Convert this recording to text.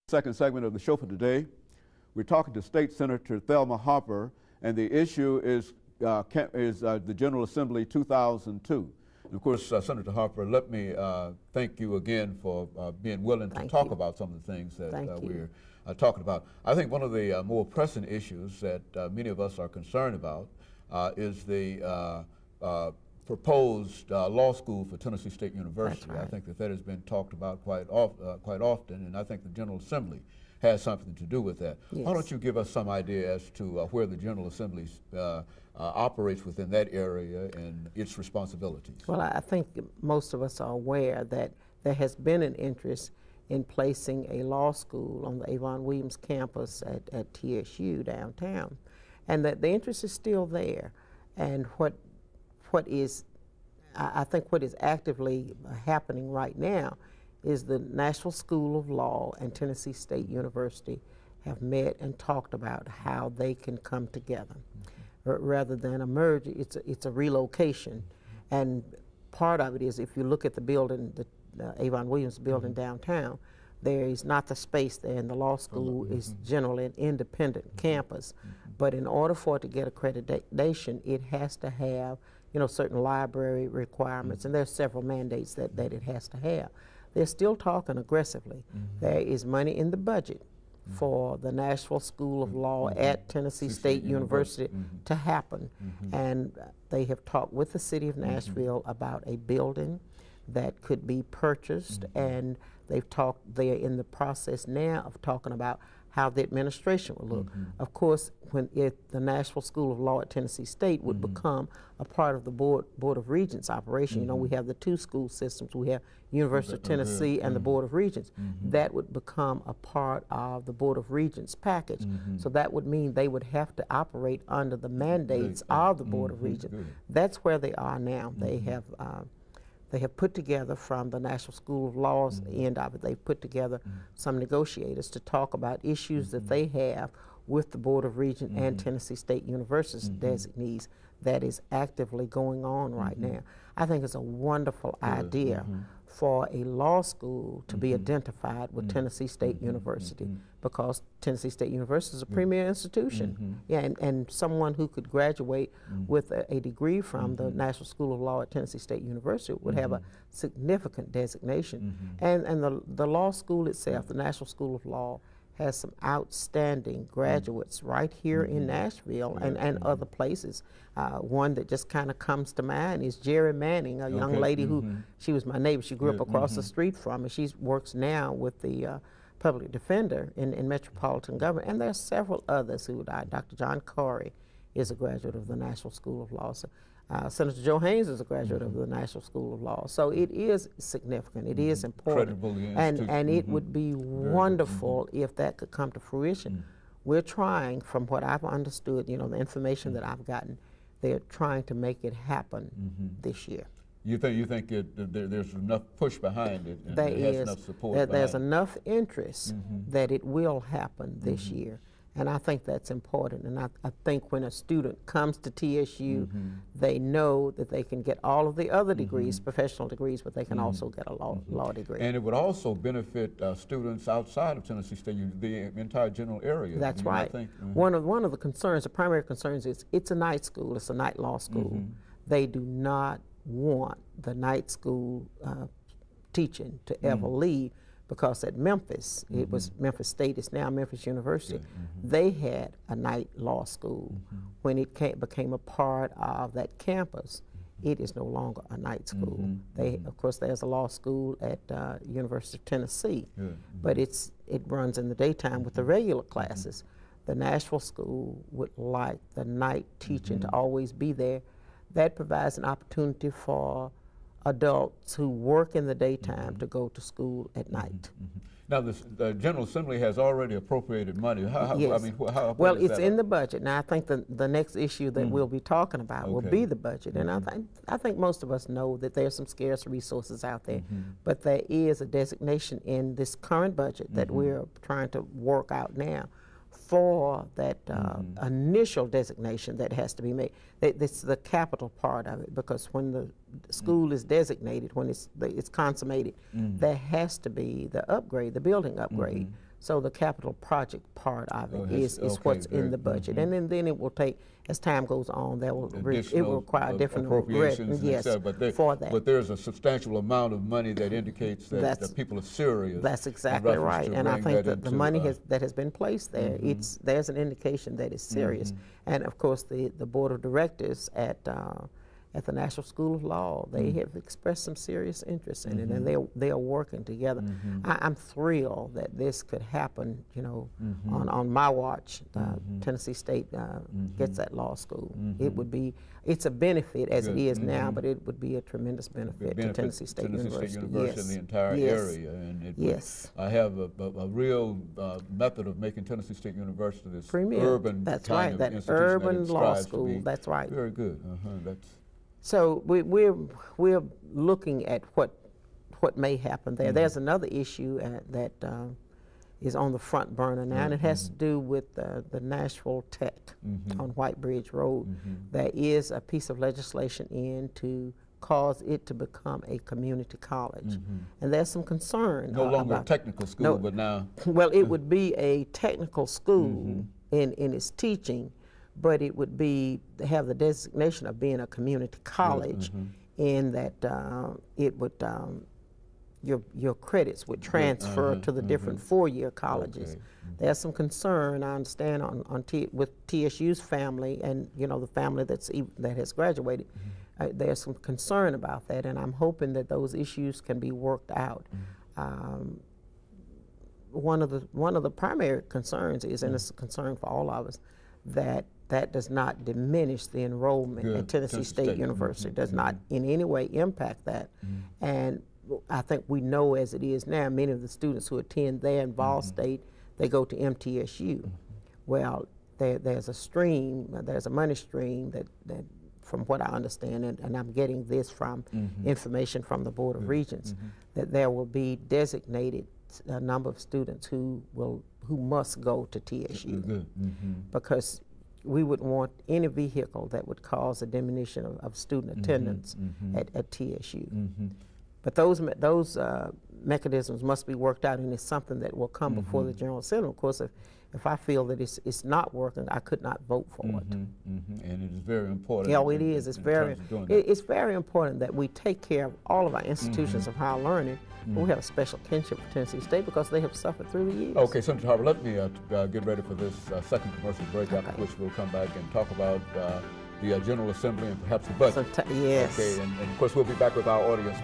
Second segment of the show for today. We're talking to State Senator THarper, and the issue is the General Assembly 2002. And of course, Senator Harper, let me thank you again for being willing to talk about some of the things that we're talking about. I think one of the more pressing issues that many of us are concerned about is the proposed law school for Tennessee State University. That's right. I think that has been talked about quite often, and I think the General Assembly has something to do with that. Yes. Why don't you give us some idea as to where the General Assembly operates within that area and its responsibilities? Well, I think most of us are aware that there has been an interest in placing a law school on the Avon Williams campus at TSU downtown, and that the interest is still there. And I think what is actively happening right now is the National School of Law and Tennessee State University have met and talked about how they can come together. Rather than a merge, it's a relocation. And part of it is, if you look at the building, the Avon Williams building downtown, there is not the space there, and the law school is generally an independent campus. But in order for it to get accreditation, it has to have, certain library requirements, and there's several mandates that it has to have. They're still talking aggressively. There is money in the budget for the National School of Law at Tennessee State University to happen. And they have talked with the city of Nashville about a building that could be purchased, and they're in the process now of talking about how the administration will look. Of course, the National School of Law at Tennessee State would become a part of the Board of Regents operation. We have the two school systems. We have University of Tennessee and the Board of Regents. That would become a part of the Board of Regents package. So that would mean they would have to operate under the mandates of the Board of Regents. That's where they are now. They have put together, from the National School of Law's end of it, they've put together some negotiators to talk about issues that they have with the Board of Regents and Tennessee State University's designees. That is actively going on right now. I think it's a wonderful idea for a law school to be identified with Tennessee State University, because Tennessee State University is a premier institution. And someone who could graduate with a degree from the National School of Law at Tennessee State University would have a significant designation. And the law school itself, the National School of Law, has some outstanding graduates right here in Nashville and other places. One that just kind of comes to mind is Jerry Manning, a young lady who, she was my neighbor. She grew up across the street from me. She works now with the public defender in metropolitan government. And there are several others who died. Dr. John Corey is a graduate of the National School of Law. So, Senator Joe Haynes is a graduate of the National School of Law. So it is significant. It is important. And it would be wonderful if that could come to fruition. We're trying, from what I've understood, the information that I've gotten, they're trying to make it happen this year. You think there's enough push behind it, and there has enough support there's enough interest that it will happen this year. And I think that's important. And I think when a student comes to TSU, they know that they can get all of the other degrees, professional degrees, but they can also get a law degree. And it would also benefit students outside of Tennessee State, the entire general area. That's right. One of the concerns, the primary concerns, is it's a night school. It's a night law school. They do not want the night school teaching to ever leave. Because at Memphis, it was Memphis State, it's now Memphis University, they had a night law school. When it became a part of that campus, it is no longer a night school. Of course, there's a law school at University of Tennessee, but it runs in the daytime with the regular classes. The Nashville School would like the night teaching to always be there. That provides an opportunity for adults who work in the daytime to go to school at night. Now, the General Assembly has already appropriated money. Yes. Well, it's in the budget. Now, I think the next issue that we'll be talking about will be the budget. And I think most of us know that there's some scarce resources out there, but there is a designation in this current budget that we're trying to work out now for that initial designation that has to be made. It's the capital part of it, because when the school is designated, when it's consummated, there has to be the upgrade, the building upgrade. So the capital project part of it is okay, what's in the budget, and then it will take, as time goes on, it will require different appropriations, yes, for that. But there's a substantial amount of money that indicates that people are serious. That's exactly right, and I think that the money that has been placed there, there's an indication that it's serious, and of course the board of directors at the National School of Law, they have expressed some serious interest in it, and they are working together. I'm thrilled that this could happen, you know, on my watch. Tennessee State gets that law school. It would be, it's a benefit as it is now, but it would be a tremendous benefit to Tennessee State University. Yes. And the entire area. And it I have a real method of making Tennessee State University this urban kind of institution urban that law school. That's right. Very good. So we're looking at what may happen there. There's another issue that is on the front burner now, and it has to do with the Nashville Tech on White Bridge Road. There is a piece of legislation in to cause it to become a community college, and there's some concern. No longer a technical school, but now. Well, it would be a technical school in its teaching, but it would have the designation of being a community college, in that it would your credits would transfer to the different four-year colleges. There's some concern, I understand, with TSU's family, and you know the family that has graduated. There's some concern about that, and I'm hoping that those issues can be worked out. One of the primary concerns is, and it's a concern for all of us, that does not diminish the enrollment at Tennessee State University, does not in any way impact that. And I think we know as it is now, many of the students who attend there in Vol State, they go to MTSU. Well, there's a money stream that from what I understand, and I'm getting this from information from the Board of Regents, that there will be designated a number of students who must go to TSU, because we wouldn't want any vehicle that would cause a diminution of student attendance at TSU. But those mechanisms must be worked out, and it's something that will come before the General Assembly. Of course, if I feel that it's not working, I could not vote for it. And it is very important. Yeah, it is. It's very important that we take care of all of our institutions of higher learning. But we have a special kinship for Tennessee State because they have suffered through the years. Okay, Senator Harper, let me get ready for this second commercial break, after which we'll come back and talk about the General Assembly and perhaps the budget. Yes. Okay, and of course we'll be back with our audience.